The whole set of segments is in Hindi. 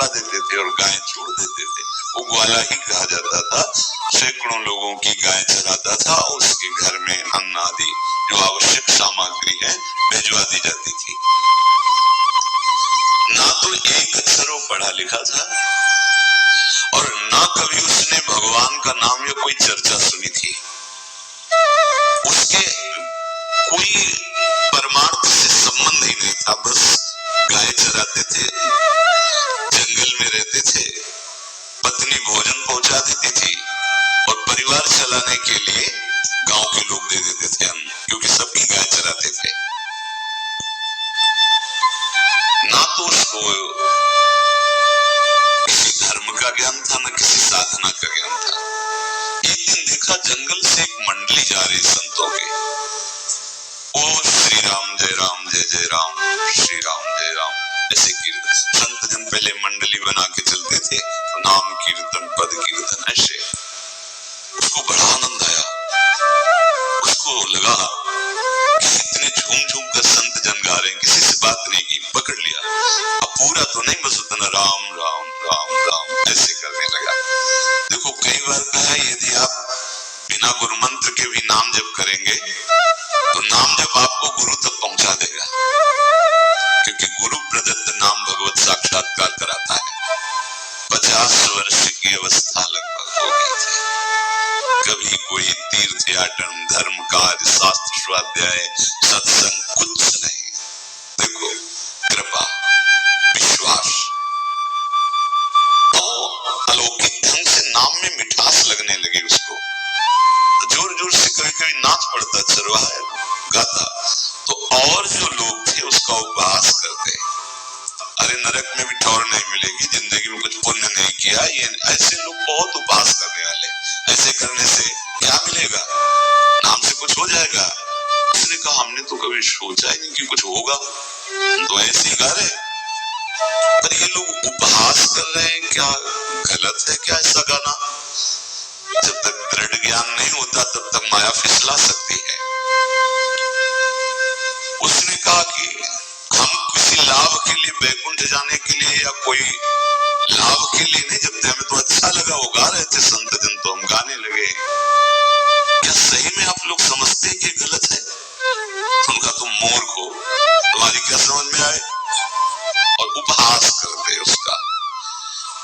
चरवा देते थे और गाय छोड़ देते थे। वो ग्वाला ही कहा जाता था। सैकड़ों लोगों की गाय चराता था और उसके घर में अन्न आदि जो आवश्यक सामग्री है भिजवा दी जाती थी। ना तो एक अक्षरों पढ़ा लिखा था और ना कभी उसने भगवान का नाम या कोई चर्चा सुनी थी। उसके कोई परमार्थ से संबंध ही नहीं था। बस गाय चराते थे, जंगल में रहते थे, पत्नी भोजन पहुंचा देती थी और परिवार चलाने के लिए गांव के लोग दे देते थे अन्न, क्योंकि सबकी गाय चराते थे। ना तो उसको किसी धर्म का ज्ञान था, न किसी साधना का ज्ञान था। एक दिन देखा जंगल से एक मंडली जा रही संतों की। ओ श्री राम जय राम जय जय राम, श्री राम जय राम, ऐसे कीर्तन। संत जन पहले मंडली बना के चलते थे, तो नाम कीर्तन पद कीर्तन ऐसे। उसको बड़ा आनंद आया। उसको लगा कि इतने झूम झूम कर संत जन गा रहे हैं, किसी से बात नहीं की, पकड़ लिया। अब पूरा तो नहीं, बस उतना राम राम राम राम ऐसे करने लगा। देखो कई बार कहा, यदि आप बिना गुरु मंत्र के भी नाम जप करेंगे तो नाम जप आपको गुरु तक पहुंचा देगा, क्योंकि गुरु प्रदत्त नाम भगवत साक्षात्कार कराता है। 50 वर्ष की अवस्था लगभग हो गई थी। कभी कोई तीर्थ याटन, धर्म कार्य, शास्त्र स्वाध्याय, सत्संग कुछ नहीं। देखो कृपा, विश्वास, तो अलौकिक ढंग से नाम में मिठास लगने लगी उसको। जोर जोर से कभी कभी नाच पड़ता, चरवाहा गाता, तो और जो लोग थे उसका उपहास करते। अरे नरक में भी ठौर नहीं मिलेगी, जिंदगी में कुछ पुण्य नहीं किया, ये ऐसे लोग बहुत उपहास करने वाले। ऐसे करने से क्या मिलेगा? नाम से कुछ हो जाएगा। उसने कहा हमने तो कभी सोचा ही नहीं कि कुछ होगा, तो ऐसे ही गा रहे। पर ये लोग उपहास कर रहे हैं, क्या गलत है क्या ऐसा गाना? जब तक दृढ़ ज्ञान नहीं होता तब तक माया फिसला सकती है। उसने कहा कि हम किसी लाभ के लिए, बैकुंठ जाने के लिए या कोई लाभ के लिए नहीं जपते, हमें तो अच्छा लगा, वो गा रहे थे संत जन तो हम गाने लगे। क्या सही में आप लोग समझते हैं कि गलत है? उनका तुम मूर्ख हो, तुम्हारी क्या समझ में आए? और उपहास करते उसका।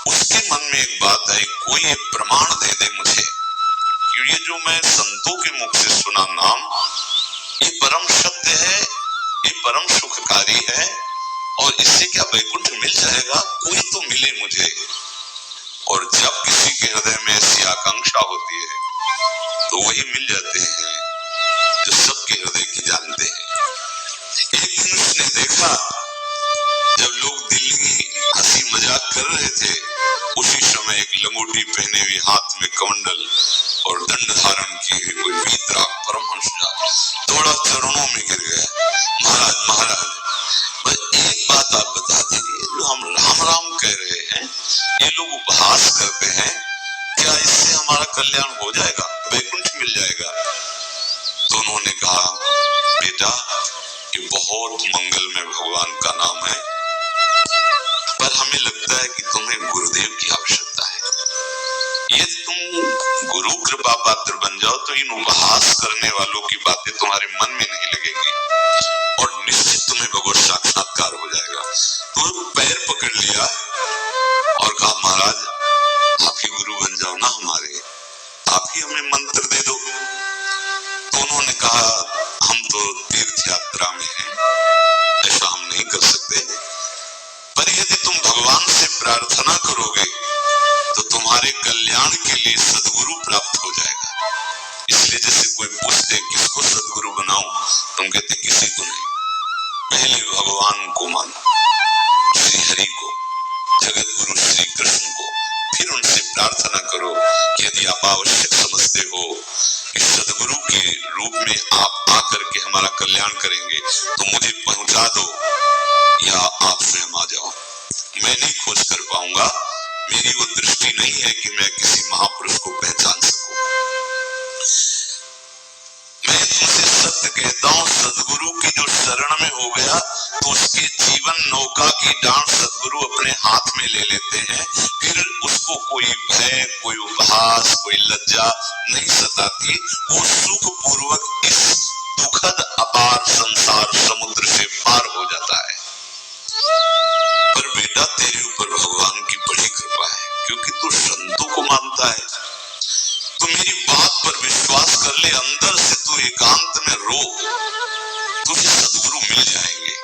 उसके मन में एक बात आई, कोई एक प्रमाण दे दे मुझे कि ये जो मैं संतों के मुख से सुना नाम, ये परम सत्य है, ये परम सुखकारी है, और इससे क्या वैकुंठ मिल जाएगा? कोई तो मिले मुझे। और जब किसी के हृदय में ऐसी आकांक्षा होती है तो वही मिल जाते हैं जो सबके हृदय की जानते हैं। एक दिन उसने देखा जब लोग दिल्ली हंसी मजाक कर रहे थे, उसी समय एक लंगोटी पहने हुए, हाथ में कमंडल और दंड धारण किए कोई वीतराग परमहंस दौड़ा, चरणों में गिर गया। महाराज महाराज, बस एक बात आप बता दीजिए, जो हम राम राम कह रहे हैं, ये लोग उपहास करते हैं, क्या इससे हमारा कल्याण हो जाएगा, वैकुंठ मिल जाएगा? तो उन्होंने कहा बेटा, ये बहुत मंगल में भगवान का नाम है, पर हमें लगता है कि तुम्हें गुरुदेव की आवश्यकता है। यदि तुम गुरु कृपा पात्र बन जाओ तो इन उपहास करने वालों की बातें तुम्हारे मन में नहीं लगेगी और निश्चित तुम्हें भगवत साक्षात्कार हो जाएगा। तो पैर पकड़ लिया और कहा महाराज आप ही गुरु बन जाओ ना हमारे, आप ही हमें मंत्र दे दो। तो उन्होंने कहा हम तो तीर्थ यात्रा में हैं, ऐसा हम नहीं कर सकते, पर यदि तुम भगवान से प्रार्थना करोगे तो तुम्हारे कल्याण के लिए सदगुरु प्राप्त हो जाएगा। इसलिए जैसे कोई पूछते किसको सदगुरु बनाऊं, तुम कहते किसी को नहीं, पहले भगवान को मानो, श्री हरि को, जगत गुरु श्री कृष्ण को, फिर उनसे प्रार्थना करो। यदि आप आवश्यक समझते हो कि सदगुरु के रूप में आप आकर के हमारा कल्याण करेंगे तो मुझे पहुंचा दो या आप स्वयं आ जाओ। मैं नहीं खोज कर पाऊंगा, मेरी वो दृष्टि नहीं है कि मैं किसी महापुरुष को पहचान सकूं। मैं तुमसे सत्य कहता हूं, सदगुरु की जो शरण में हो गया तो तो उसके जीवन नौका की डांट सदगुरु अपने हाथ में ले लेते हैं। फिर उसको कोई भय, कोई उपहास, कोई लज्जा नहीं सताती। वो सुख पूर्वक इस दुखद अपार संसार समुद्र से पार हो जाता है। पर बेटा तेरे ऊपर भगवान की बड़ी कृपा है, क्योंकि तू संतों को मानता है। तू मेरी बात पर विश्वास कर ले, अंदर से तू एकांत में रो, तुझे सदगुरु मिल जाएंगे।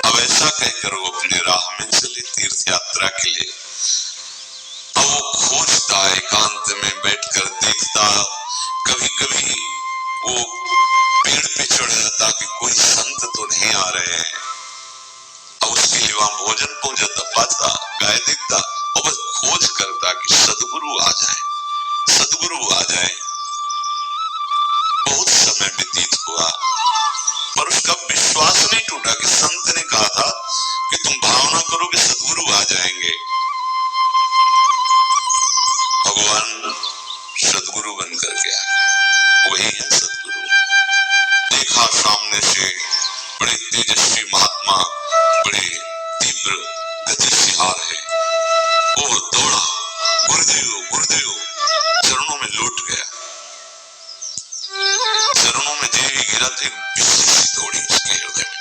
अब ऐसा कहकर वो अपने राह में चले तीर्थ यात्रा के लिए। अब वो खोजता, एकांत में बैठकर देखता, कभी कभी वो पेड़ पे चढ़ जाता कि कोई संत तो नहीं आ रहे हैं। अब उसके लिए वहां भोजन पहुंचाता, पाता, गाय देखता और बस खोज करता कि सदगुरु आ जाए, सदगुरु आ जाए। बहुत समय व्यतीत हुआ पर उसका विश्वास नहीं टूटा कि संत ने कहा था कि तुम भावना करो कि सदगुरु आ जाएंगे। भगवान सदगुरु बनकर के आए, वही है सदगुरु। देखा सामने से बड़े तेजस्वी महात्मा, बड़े तीव्र गति से आ रहे। वो दौड़ा, गुरुदेव गुरुदेव, चरणों में लौट गया। चरणों में देवी गिरा तो एक विशेष दौड़ी उसके हृदय में,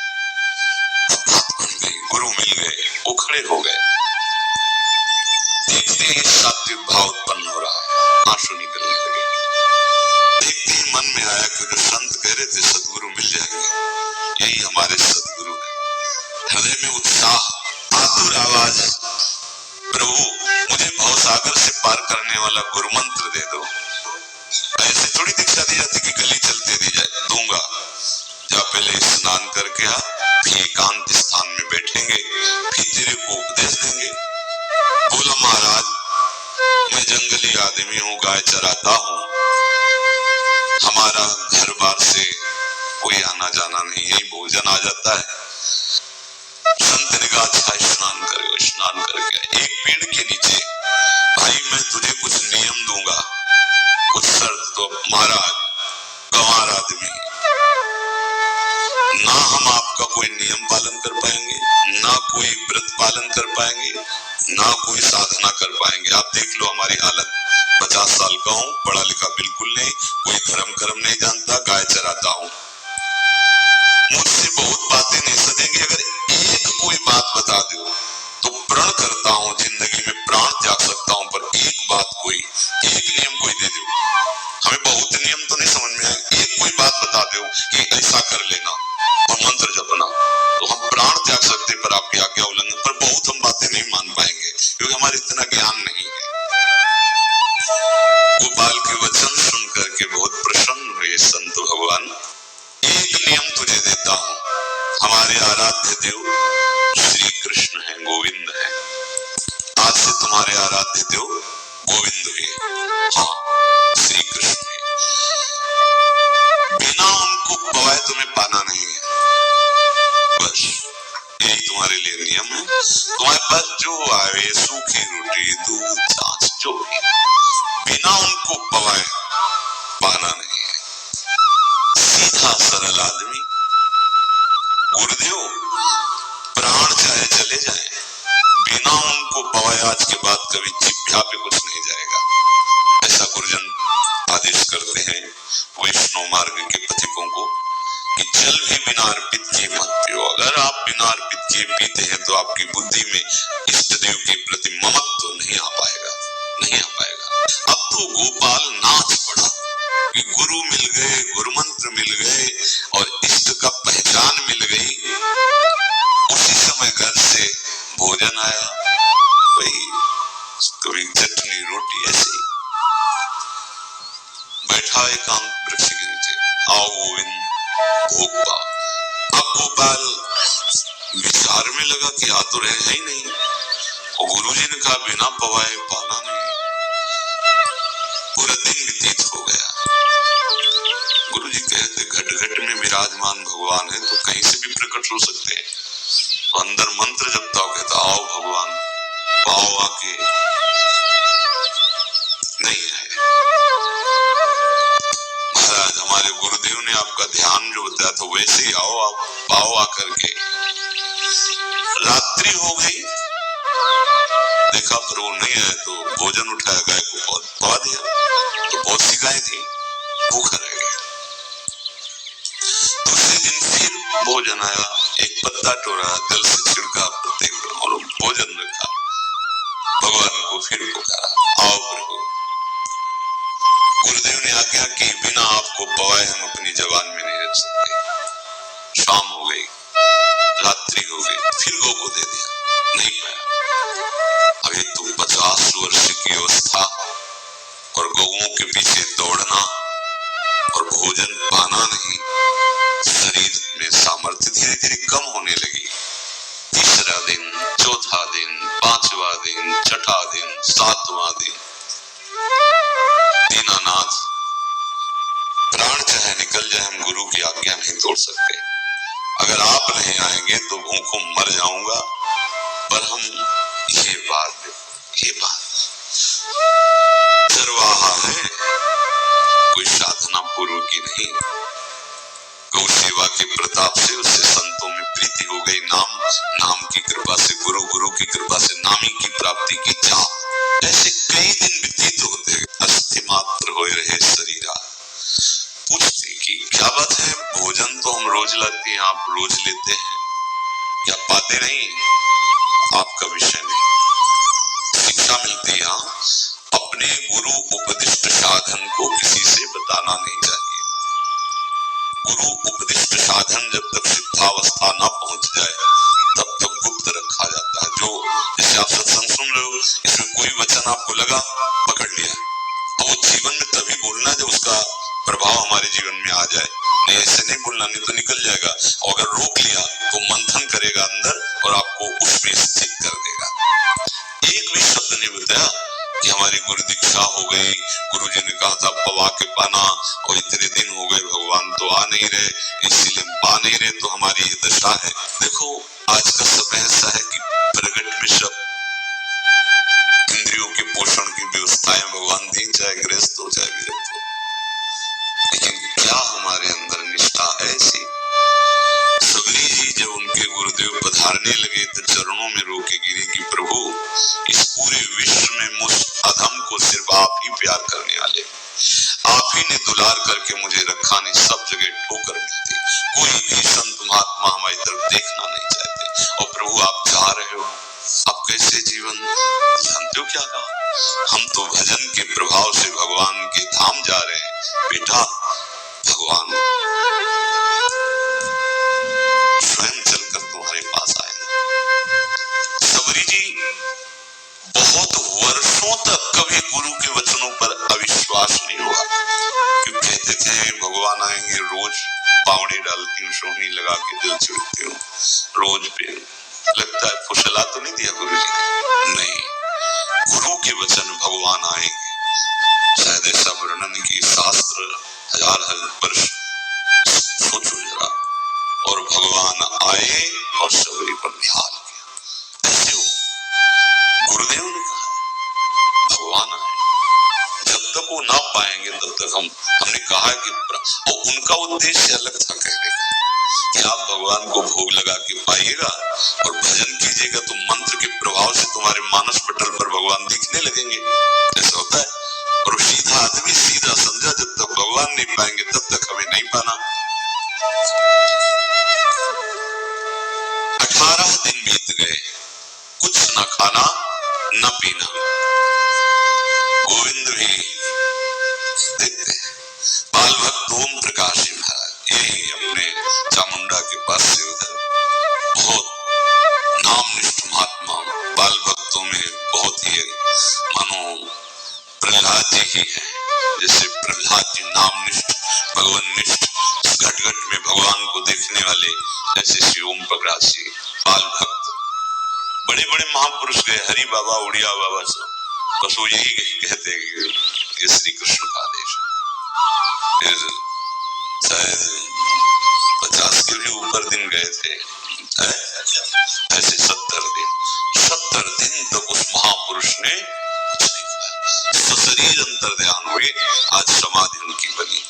बात बन गई, गुरु मिल गए। वो खड़े हो गए, देखते ही सात्विक भाव उत्पन्न हो रहा है, आंसू निकलने लगे। देखते ही मन में आया कि जो संत कह रहे थे सदगुरु मिल जाएंगे, यही हमारे सदगुरु है। हृदय में उत्साह, आतुर आवाज, प्रभु मुझे भवसागर से पार करने वाला गुरु मंत्र दे दो। ऐसे थोड़ी दीक्षा दी जाती कि गली चलते दी जाए, दूंगा। जा पहले स्नान करके आ, फिर एकांत स्थान में बैठेंगे, फिर तेरे को उपदेश देंगे। बोला महाराज मैं जंगली आदमी हूँ, गाय चराता हूँ, हमारा घर बार से कोई आना जाना नहीं, यही भोजन आ जाता है। संत ने कहा अच्छा स्नान करो। स्नान करके एक पेड़ के नीचे, भाई मैं तुझे कुछ नियम दूंगा, कुछ शर्त। तो महाराज गंवार आदमी, ना हम आपका कोई नियम पालन कर पाएंगे, ना कोई व्रत पालन कर पाएंगे, ना कोई साधना कर पाएंगे। आप देख लो हमारी हालत, 50 साल का हूँ, पढ़ा लिखा बिल्कुल नहीं, कोई धर्म कर्म नहीं जानता, गाय चराता हूँ। मुझसे बहुत बातें नहीं सदेंगे, अगर एक कोई बात बता दो तो प्रण करता हूँ जिंदगी में प्राण त्याग सकता हूँ, पर एक बात कोई, एक नियम कोई दे दो। हमें बहुत नियम तो नहीं समझ में आएगा, एक कोई बात बता दो कि ऐसा कर लेना और मंत्र जपना, तो हम प्राण त्याग सकते, पर आपकी आज्ञा उल्लंघन पर बहुत हम बातें नहीं मान पाएंगे, क्योंकि हमारे इतना ज्ञान नहीं है। गोपाल के वचन सुन करके बहुत प्रसन्न हुए संत भगवान। एक नियम तुझे देता हूँ, हमारे आराध्य देव श्री कृष्ण है, गोविंद है। आज से तुम्हारे आराध्य देव गोविंद है, हाँ श्री कृष्ण है। बिना उनको पवाए तुम्हें पाना नहीं है, बस यही तुम्हारे लिए नियम है। तुम्हारे पास जो आवे, सूखी रोटी, दूध, छाछ, जो भी, बिना उनको पवाए पाना नहीं है। सीधा सरल आदमी। गुरुदेव प्राण चाहे चले जाए, बिना उनको पवाए आज के बाद कभी जिह्वा पे कुछ नहीं जाएगा, ऐसा गुरुजन आदेश करते हैं वैष्णव मार्ग के पथिकों को कि जल भी बिना अर्पित किए मत पियो। अगर आप बिना अर्पित किए पीते हैं तो आपकी बुद्धि में इष्ट देव के प्रति ममत्व नहीं आ पाएगा, नहीं आ पाएगा। अब तो गोपाल नाच पड़ा कि गुरु मिल गए, गुरु मंत्र मिल गए और इष्ट का पहचान मिल गई। उसी समय घर से भोजन आया, वही कभी चटनी रोटी, ऐसे ही बैठा एकांत वृक्ष के नीचे। आओ गोविंद भोग पाओ। अब गोपाल विचार में लगा कि आ तो रहे ही नहीं, और गुरुजी ने कहा बिना पवाए पाना नहीं। पूरा दिन व्यतीत हो गया। गुरुजी कहते घट घट में विराजमान भगवान है, तो कहीं से भी प्रकट हो सकते हैं। तो अंदर मंत्र जपता हो, कहता आओ भगवान, पाओ आके, नहीं आए। महाराज हमारे गुरुदेव ने आपका ध्यान जो बताया था वैसे ही आओ, आप पाओ आकर के। रात्रि हो गई, देखा प्रभु नहीं है तो भोजन उठाया, गाय को पवा दिया, तो बहुत सी गाय थी, भूखा रह गया। दूसरे दिन फिर भोजन आया, एक पत्ता टोरा, जल से छिड़का पत्ते को और भोजन रखा। भगवान को फिर पुकारा, आओ प्रभु। गुरुदेव ने आज्ञा की, बिना आपको पवाए हम अपनी जबान में नहीं रख सकते। शाम हो गई, रात्रि हो गई, फिर गौ को दे दिया, नहीं पाया। अभी तो 50 वर्ष की अवस्था और गौओं के पीछे दौड़ना और भोजन पाना नहीं, शरीर में सामर्थ्य धीरे धीरे कम होने लगी। तीसरा दिन, चौथा दिन, पांचवा दिन, छठा दिन, सातवां दिन, दीनानाथ प्राण चाहे निकल जाए, हम गुरु की आज्ञा नहीं तोड़ सकते। अगर आप नहीं आएंगे तो भूखों मर जाऊंगा। पर हम ये बात चरवाहा है, कोई साधना पूर्व की नहीं। गौ सेवा के प्रताप से उससे संतों में प्रीति हो गई, नाम की कृपा से, गुरु की कृपा से नामी की प्राप्ति की चाह। ऐसे कई दिन व्यतीत होते, अस्थि मात्र हो रहे शरीरा। पूछते कि क्या बात है, भोजन तो हम रोज लाते हैं, आप रोज लेते हैं, क्या पाते नहीं? आपका विषय नहीं। शिक्षा मिलती है, अपने गुरु उपदिष्ट साधन को किसी से बताना नहीं चाहिए। गुरु उपदिष्ट साधन जब तक सिद्धावस्था न पहुंच जाए तब तक गुप्त रखा जाता है। जो जैसे आप सत्संग सुन रहे हो, इसमें कोई वचन आपको लगा, पकड़ लिया, और वो जीवन में तभी बोलना जब उसका प्रभाव हमारे जीवन में आ जाए। नहीं ऐसे नहीं बोलना, नहीं तो निकल जाएगा। और अगर रोक लिया तो मंथन करेगा अंदर और आपको उसमें स्थित कर देगा। एक भी शब्द नहीं बताया कि हमारी गुरु दीक्षा हो गई, गुरुजी ने कहा था पवा के पाना, और इतने दिन हो गए भगवान तो आ नहीं रहे, इसीलिए पा नहीं रहे, तो हमारी ये दशा है। देखो आज का समय ऐसा है कि प्रगट में सब इंद्रियों के पोषण की व्यवस्थाएं भगवान दी, चाहे गृहस्थ हो चाहे विरक्त हो, लेकिन क्या हमारे अंदर निष्ठा है ऐसी? सबरी जी जब उनके गुरुदेव पधारने लगे तो चरणों में रो के गिरे कि प्रभु, इस पूरे विश्व में मुझ अधम को सिर्फ आप ही प्यार करने वाले, आप ही ने दुलार करके मुझे रखा, नहीं सब जगह ठोकर मिलती, कोई भी संत महात्मा हमारी तरफ देखना नहीं चाहते। और प्रभु आप जा रहे हो, आप कैसे जीवन जानते हो क्या कहा? हम तो भजन के प्रभाव से भगवान के धाम जा रहे हैं। बेटा भगवान स्वयं चलकर तुम्हारे पास आएंगे। सबरी जी बहुत वर्षों तक कभी गुरु के वचनों पर अविश्वास नहीं हुआ, क्योंकि कहते थे भगवान आएंगे, रोज पावड़े डालती हूँ, सोहनी लगा के दिल छिड़कती हूँ, रोज पे लगता है फुसला तो नहीं दिया गुरु जी ने? नहीं, गुरु के वचन भगवान आएंगे। शायद ऐसा वर्णन की शास्त्र हजार वर्ष सोचो जरा, और भगवान आए और सबरी पर निहाल किया। ऐसे हो गुरुदेव ने कहा भगवान आए, जब तक वो ना पाएंगे तब तक हमने कहा कि और उनका उद्देश्य अलग था कहने का कि आप भगवान को भोग लगा के पाइएगा और भजन कीजिएगा तो मंत्र के प्रभाव से तुम्हारे मानस पटल पर भगवान दिखने लगेंगे। ऐसा होता है, और सीधा आदमी सीधा समझा, जब तक भगवान नहीं पाएंगे तब तक हमें नहीं पाना। 18 दिन बीत गए, कुछ न खाना न पीना। गोविंद भी देखते हैं, बाल भक्त ओम प्रकाश जी महाराज यही अपने चामुंडा के पास से उधर बहुत नामनिष्ठ महात्मा, बाल भक्तों में बहुत ही मानो प्रहलाद जी ही है। जैसे प्रहलाद जी नामनिष्ठ भगवान निष्ठ, घट घट में भगवान को देखने वाले, ऐसे श्री ओम प्रकाश जी बाल भक्त। बड़े बड़े महापुरुष गए, हरि बाबा, उड़िया बाबा, सब बस वो यही कहते हैं कि श्री कृष्ण का आदेश है। शायद 50 के भी ऊपर दिन गए थे, ऐसे 70 दिन तक उस महापुरुष ने कुछ नहीं खाया। सशरीर अंतर ध्यान हुए, आज समाधि उनकी बनी।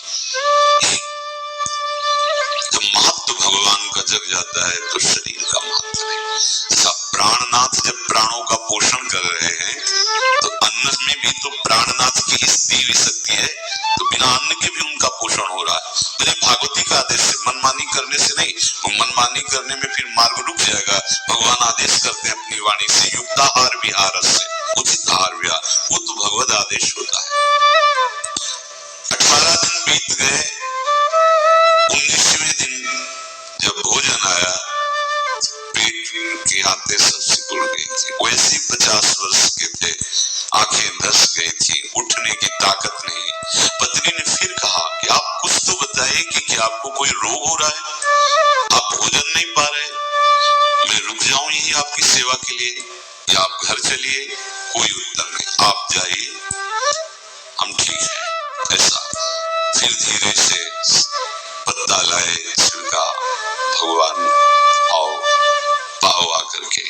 जाता है तो शरीर का महत्व नहीं। सब प्राणनाथ जब प्राणों का पोषण कर रहे हैं तो अन्न में भी तो प्राणनाथ की दी हुई शक्ति है, तो बिना अन्न के भी उनका पोषण हो रहा है। मेरे भागवती का आदेश है, मनमानी करने से नहीं, मनमानी करने में फिर मार्ग रुक जाएगा। भगवान आदेश करते हैं अपनी वाणी से, युक्ताहार विहार से उचित आहार विहार, वो तो भगवत आदेश होता है। 18 दिन बीत गए, 19वें दिन जब भोजन आया, पेट की आंतें सब सिकुड़ गई थी। वैसे 50 वर्ष के थे, आंखें धस गई थी, उठने की ताकत नहीं। पत्नी ने फिर कहा कि आप कुछ तो बताइए कि क्या आपको कोई रोग हो रहा है? आप भोजन नहीं पा रहे, मैं रुक जाऊं यही आपकी सेवा के लिए या आप घर चलिए? कोई उत्तर नहीं। आप जाइए, हम ठीक है। ऐसा फिर धीरे से पत्ता लाए, छिड़का, भगवान आओ पाओ आकर के।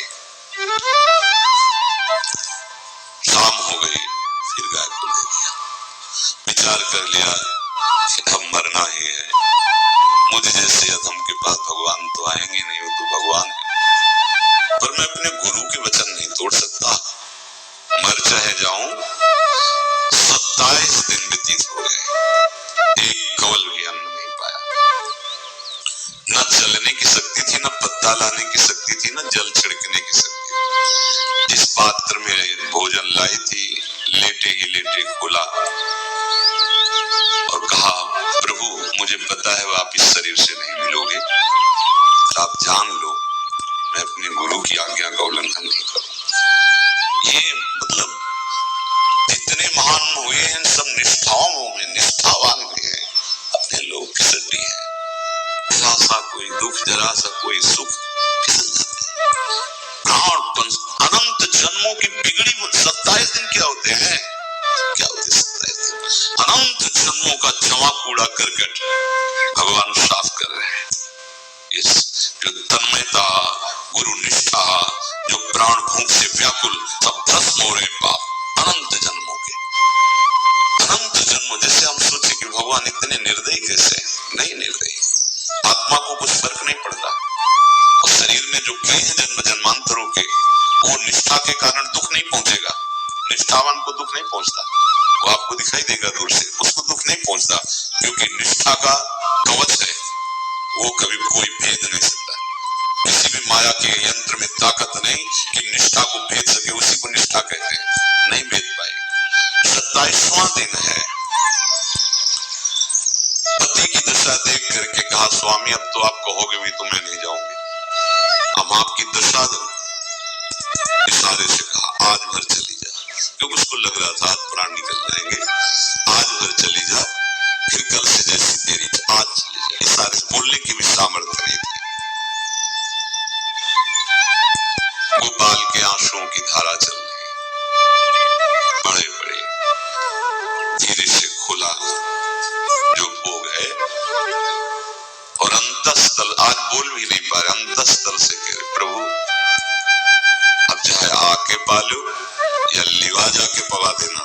शाम हो गई, फिर गाय को दे दिया। विचार कर लिया कि अब मरना ही है, मुझे जैसे अधम के पास भगवान तो आएंगे नहीं, वो तो भगवान है, पर मैं अपने गुरु के वचन नहीं तोड़ सकता, मर चाहे जाऊं। 27 दिन व्यतीत हो गए, एक कवल भी अन्न नहीं पाया। न चलने की शक्ति थी, न पत्ता लाने की शक्ति थी, न जल छिड़कने की शक्ति थी। जिस पात्र में भोजन लाई थी, लेटे ही लेटे खोला और कहा, प्रभु मुझे पता है आप इस शरीर से नहीं मिलोगे, आप जान लो मैं अपने गुरु की आज्ञा का उल्लंघन नहीं करूं। ये मतलब जितने महान हुए हैं सब निष्ठाओं में निष्ठावान हुए हैं, अपने लोग फिसल दिए हैं। जरा सा कोई दुख, जरा सा कोई सुख, फिसल जाते हैं। प्राण अनंत जन्मों की बिगड़ी 27 दिन क्या होते हैं? क्या होते 27 दिन? अनंत जन्मों का जमा कूड़ा करकट भगवान साफ कर रहे हैं। इस जो तन्मयता, गुरु निष्ठा, जो प्राण भूख से व्याकुल, सब भस्म हो रहे पाप अनंत जन्मों के। अनंत जन्म, जैसे हम सोचे कि भगवान इतने निर्दयी कैसे? नहीं निर्दयी, आत्मा को कुछ फर्क नहीं पड़ता। और शरीर में जो किए हैं जन्म जन्मांतरों के, वो निष्ठा के कारण दुख नहीं पहुंचेगा। निष्ठावान को दुख नहीं पहुंचता, वो आपको दिखाई देगा दूर से, उसको दुख नहीं पहुंचता, क्योंकि निष्ठा का कवच है, वो कभी कोई भेद नहीं सकता। किसी भी माया के यंत्र में ताकत नहीं कि निष्ठा को भेद सके, उसी को निष्ठा कहते हैं, नहीं भेद पाएगी। 27वां दिन है, पति की दशा देख करके कहा, स्वामी अब तो आप कहोगे भी तो मैं नहीं जाऊंगी, हम आपकी दशा इशारे से कहा आज भर चली जा, क्योंकि उसको लग रहा था प्राण निकल जाएंगे। आज भर चली जा, फिर कल से जैसी तेरी, आज चली जा। इशारे से बोलने की भी सामर्थ्य नहीं थी। गोपाल के आंसुओं की धारा चल रही, बड़े बड़े धीरे से खोला जो भोग है, और अंतस्थल, आज बोल भी नहीं पा रहे, अंतस्थल से कह रहे, प्रभु अब चाहे आके पालो या लिवा जाके पवा देना,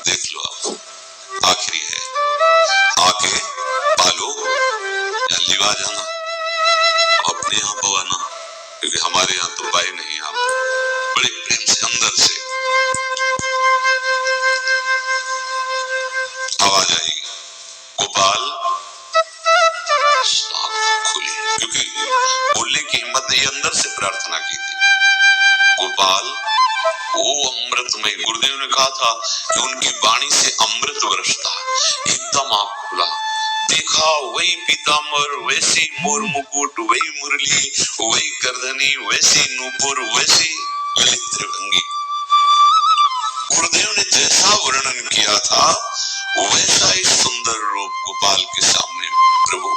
देख लो आप, आखिरी है, आके पालो या लिवा जाना, अपने यहाँ पवाना, क्योंकि हमारे यहाँ तो पाए नहीं। आप बड़े प्रेम से अंदर से आवाज आई, गोपाल खुली, क्योंकि बोलने की हिम्मत नहीं, अंदर से प्रार्थना की थी। गोपाल ओ अमृतमय, गुरुदेव ने कहा था कि उनकी वाणी से अमृत बरसता। एकदम आँख खुला, देखा वही पीतांबर, वैसी मोर मुकुट, वही मुरली, वही करधनी, वैसी नूपुर, वैसी ललित त्रिभंगी। गुरुदेव ने जैसा वर्णन किया था वैसा ही सुंदर रूप गोपाल के सामने। प्रभु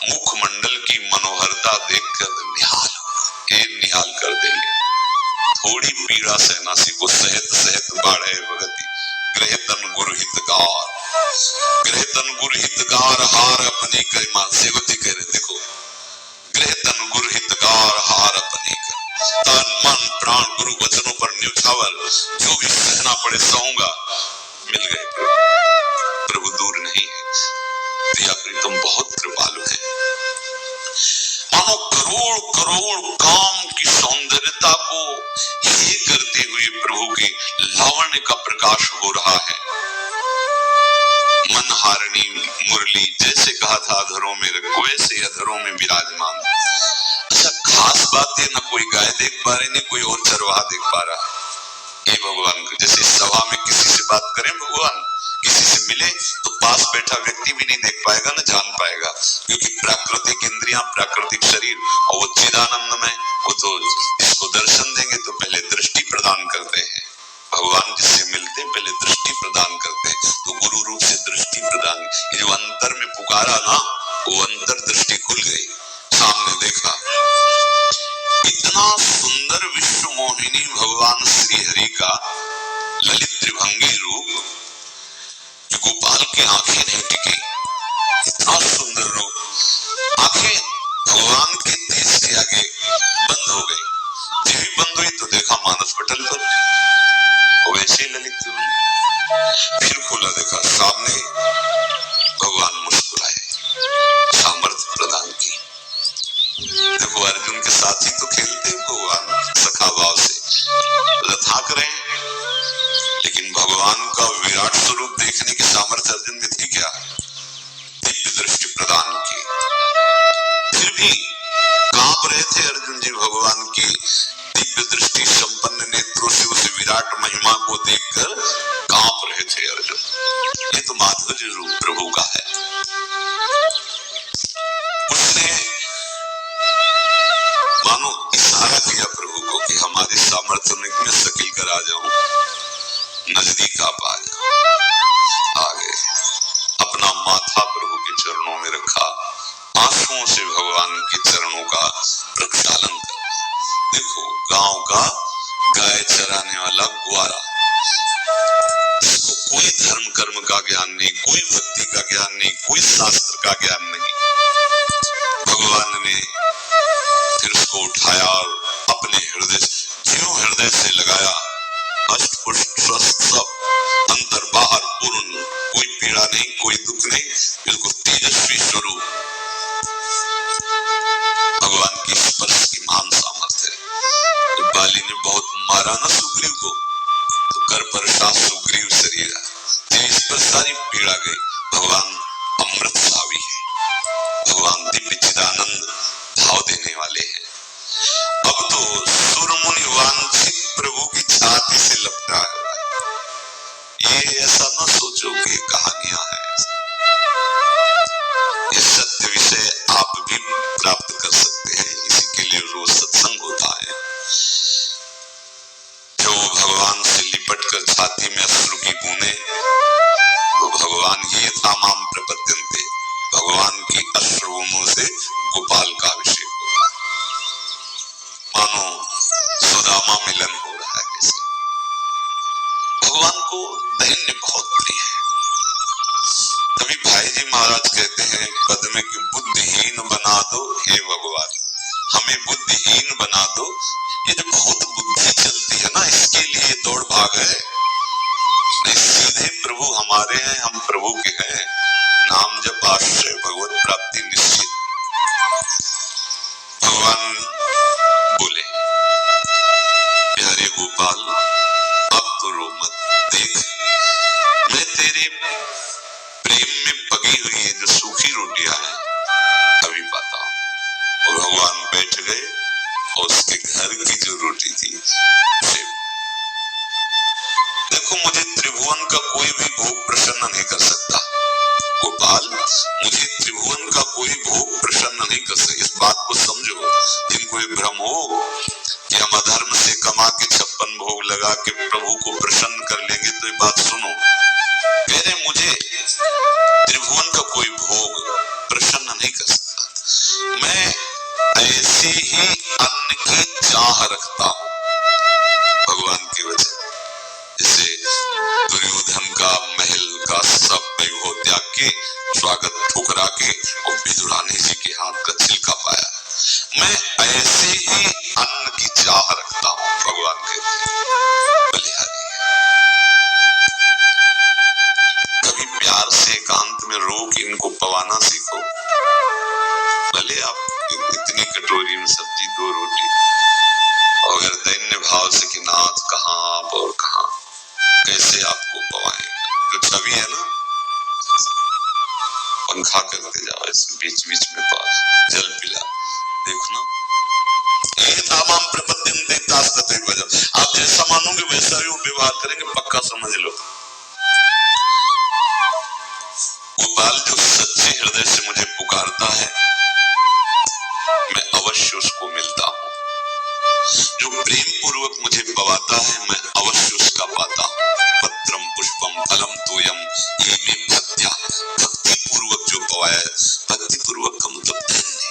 मुखमंडल की मनोहरता देखकर निहाल कर देंगे। थोड़ी पीड़ा सहनासी को सहत सहत बाढ़े भगति, ग्रहतन गुरु हितगार, ग्रहतन गुरु हितगार हार अपनी गरिमा। सेवती कह रहे, देखो ग्रहतन गुरु हितगार हार अपनी कर, तन मन प्राण गुरु वचनों पर न्यौछावर, जो भी सहना पड़े सहूंगा। मिल गए प्रभु, प्रभु दूर नहीं है, प्रिया प्रीतम बहुत कृपालु है। मानो करोड़ करोड़ काम की सौंदर्यता को हे करते हुए प्रभु के लावण्य का प्रकाश हो रहा है। मनहारिणी मुरली जैसे कहा था अधरों में रखो, वैसे अधरों में विराजमान। अच्छा, खास बात है ना कोई गाय देख पा रहे, नहीं कोई और चरवाहा देख पा रहा। ये भगवान को जैसे सभा में किसी से बात करें, भगवान किसी से मिले तो पास बैठा व्यक्ति भी नहीं देख पाएगा ना जान पाएगा, क्योंकि प्राकृतिक इंद्रियां, प्राकृतिक शरीर और वो चिदानंद में, वो तो इसको दर्शन देंगे तो पहले दृष्टि प्रदान करते हैं। भगवान जिससे मिलते पहले दृष्टि प्रदान करते हैं, तो गुरु रूप से दृष्टि प्रदान। ये जो अंतर में पुकारा ना, वो अंतर दृष्टि खुल गई, सामने देखा। इतना सुंदर विश्व मोहिनी भगवान श्री हरि का ललित त्रिभंगी रूप, जो गोपाल की आंखें नहीं टिकी, इतना सुंदर रूप। आंखें भगवान के तेज के आगे बंद हो गई, जब भी बंद हुई तो देखा मानस पटल पर वैसे ही ललित त्रिभंगी। फिर खोला, देखा सामने भगवान मुस्कुराए, सामर्थ्य प्रदान की। देखो अर्जुन के साथ ही तो खेलते हैं भगवान सखा भाव से, लथाक रहे हैं, लेकिन भगवान का विराट स्वरूप देखने की सामर्थ्य अर्जुन में थी क्या? दिव्य दृष्टि प्रदान की। फिर भी कांप रहे थे अर्जुन जी भगवान की दिव्य दृष्टि संपन्न नेत्रों से उस विराट महिमा को देखकर कांप रहे थे अर्जुन। ये तो माधुर्य रूप प्रभु का है। उसने मानो इशारा किया प्रभु को कि हमारी सामर्थ्य में सकिल कर आ जाऊं, नजदीक आप आ जाओ। आ गए, अपना माथा प्रभु के चरणों में रखा, आंसुओं से भगवान के चरणों का प्रक्षालन कर। देखो गांव का गाय चराने वाला ग्वारा, इसको कोई धर्म कर्म का ज्ञान नहीं, कोई भक्ति का ज्ञान नहीं, कोई शास्त्र का ज्ञान नहीं। भगवान ने फिर उसको उठाया और अपने हृदय से लगाया, अष्ट पुष्ट स्वस्थ सब, अंतर बाहर पूर्ण, कोई पीड़ा नहीं, कोई दुख नहीं, बिल्कुल तेजस्वी स्वरूप। भगवान की स्पर्श की महान सामर्थ्य है। बाली ने बहुत मारा ना सुग्रीव को, तो कर पर साथ सुग्रीव शरीर, इस पर सारी पीड़ा गई। भगवान अमृत सावी है, भगवान दिव्य चिदानंद भाव देने वाले हैं। अब तो सुरमुनि वांछित प्रभु की छाती से लपटा है। ये ऐसा ना सोचो कि कहानियां हैं, ये सत्य विषय आप भी प्राप्त कर सकते हैं। इसी के लिए रोज सत्संग होता है। जो भगवान से लिपट कर छाती में अश्रु की बूंदे, वो भगवान ही तामाम प्रपद्यन्ते, भगवान की अश्रुओं से गोपाल का अभिषेक होगा। मानो सुदामा मिलन हो रहा है जैसे। भगवान को दैन्य बहुत प्रिय है। तभी भाई जी महाराज कहते हैं पद में कि बुद्धिहीन बना दो हे भगवान, हमें बुद्धिहीन बना दो। ये जो बहुत बुद्धि चलती है ना, इसके लिए दौड़ भाग है। नहीं, सीधे प्रभु हमारे हैं, हम प्रभु के हैं। नाम जप आश्रय भगवत प्राप्ति निश्चित। भगवान बोले, प्यारे गोपाल अब तो रो मत, देख मैं तेरे प्रेम में पकी हुई है जो सूखी रोटियां हैं अभी पाता हूं। और भगवान बैठ गए और उसके घर की जो रोटी थी उसे। देखो मुझे त्रिभुवन का कोई भी भोग प्रसन्न नहीं कर सकता गोपाल, मुझे त्रिभुवन का कोई भोग प्रसन्न नहीं कर सकता। इस बात को समझो। जिनको ये भ्रम हो कि हम अधर्म से कमा के 56 भोग लगा के प्रभु को प्रसन्न कर लेंगे, तो ये बात सुनो। मेरे मुझे त्रिभुवन का कोई भोग प्रसन्न नहीं कर सकता। मैं ऐसे ही अन्न की चाह रखता हूं। भगवान की वजह जैसे दुर्योधन का महल का सब वैभव त्याग के, स्वागत ठुकरा के और विदुरानी जी के हाथ का छिलका पाया। मैं ऐसे ही अन्न की चाह रखता हूं। भगवान के बलिहारी। कभी प्यार से एकांत में रोक इनको पवाना सीखो। भले आप इतनी गोपाल जो सच्चे हृदय से मुझे पुकारता है मैं अवश्य उसको मिलता हूँ, जो प्रेम पूर्वक मुझे पवाता है मैं अवश्य उसका पाता हूँ। पत्रम पुष्पम फलम तोयम ये में भक्त्या, भक्ति पूर्वक जो पवाया, भक्ति पूर्वक का मतलब धन्य।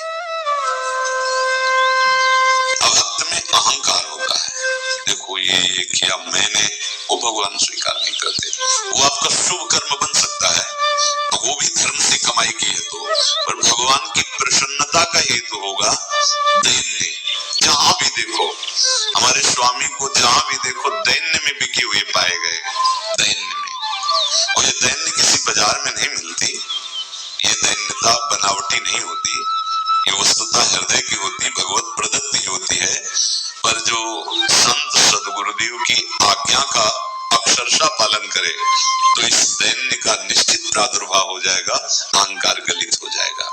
अभक्त में अहंकार होता है, देखो ये किया मैंने, वो भगवान स्वीकार नहीं करते। वो आपका शुभ कर्म बन सकता है, वो भी धर्म से कमाई की है तो, पर भगवान की प्रसन्नता का हेतु होगा दैन्य। जहां भी देखो हमारे स्वामी को, जहां भी देखो दैन्य में बिके हुए पाए गए, दैन्य में। और ये दैन्य किसी बाजार में नहीं मिलती, ये दैन्यता बनावटी नहीं होती, ये वस्तुतः हृदय की होती, भगवत प्रदत्त ही होती है। पर जो संत सदगुरुदेव की आज्ञा का अक्षरशः पालन करे तो इस दैन्य का निश्चित प्रादुर्भाव हो जाएगा, अहंकार गलित हो जाएगा।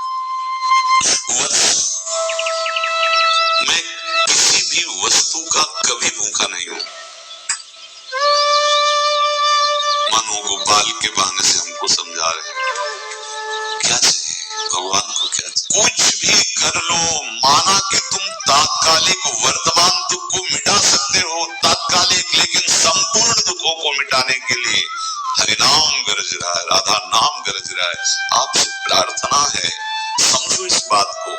मैं किसी भी वस्तु का कभी भूखा नहीं हूं। मानो गोपाल के बहाने से हमको समझा रहे हैं क्या चाहिए भगवान को, क्या चाहिए। कुछ भी कर लो, माना कि तुम तात्कालिक वर्तमान दुख को मिटा सकते हो, तात्कालिक, लेकिन संपूर्ण दुखों को मिटाने के लिए हरिनाम गरज रहा है, राधा नाम गरज रहा है। आपसे प्रार्थना है, समझो इस बात को।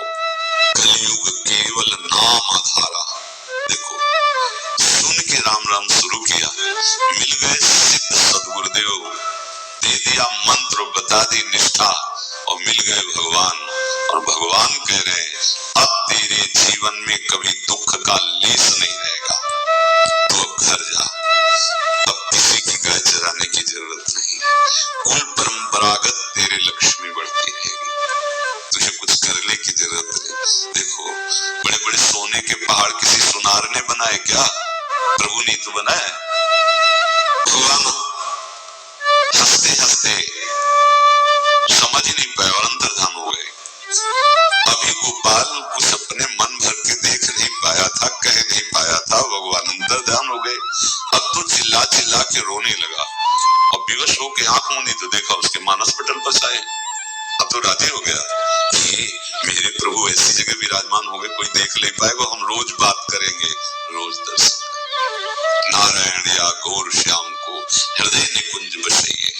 कलयुग केवल नाम आधारा। देखो सुन के राम राम शुरू किया, मिल गए सिद्ध सदगुरुदेव, दे दिया मंत्र, बता दी निष्ठा, और मिल गए भगवान। और भगवान कह रहे हैं अब तेरे जीवन में कभी दुख का लेस नहीं रहेगा, तो अब घर जा, अब किसी की गाय चराने की जरूरत नहीं, कुल परंपरागत तेरे लक्ष्मी बढ़ती रहेगी, तुझे कुछ करने की जरूरत नहीं। देखो बड़े बड़े सोने के पहाड़ किसी सुनार ने बनाए क्या? प्रभु ने तो बनाए। भगवान हंसते हंसते समझ नहीं पाए और अंतर्धान हो गए। अभी गोपाल कुछ अपने मन भर के देख नहीं पाया था, कह नहीं पाया था, भगवान अंतर्धान हो गए। अब तो चिल्ला चिल्ला के रोने लगा और विवश होके आंख मूंदी तो देखा उसके मानस पटल पर साए। अब तो राजी हो गया कि मेरे प्रभु ऐसी जगह विराजमान हो गए, कोई देख नहीं पाएगा, हम रोज बात करेंगे, रोज दर्शन करेंगे। नारायण या गौर श्याम को हृदय निकुंज बसाइए।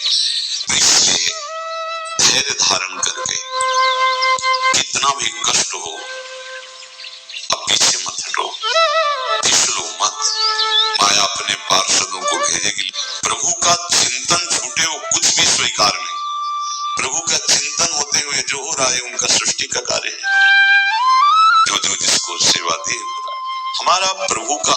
इसलिए धैर्य धारण करके कितना भी कष्ट हो अब पीछे मत हटो, फिसलो मत। माया अपने पार्षदों को भेजेगी। प्रभु का चिंतन छूटे वो कुछ भी स्वीकार नहीं। प्रभु का चिंतन होते हुए जो हो रहा है उनका सृष्टि का कार्य है, जो जो जिसको सेवा दी हो रहा है। हमारा प्रभु का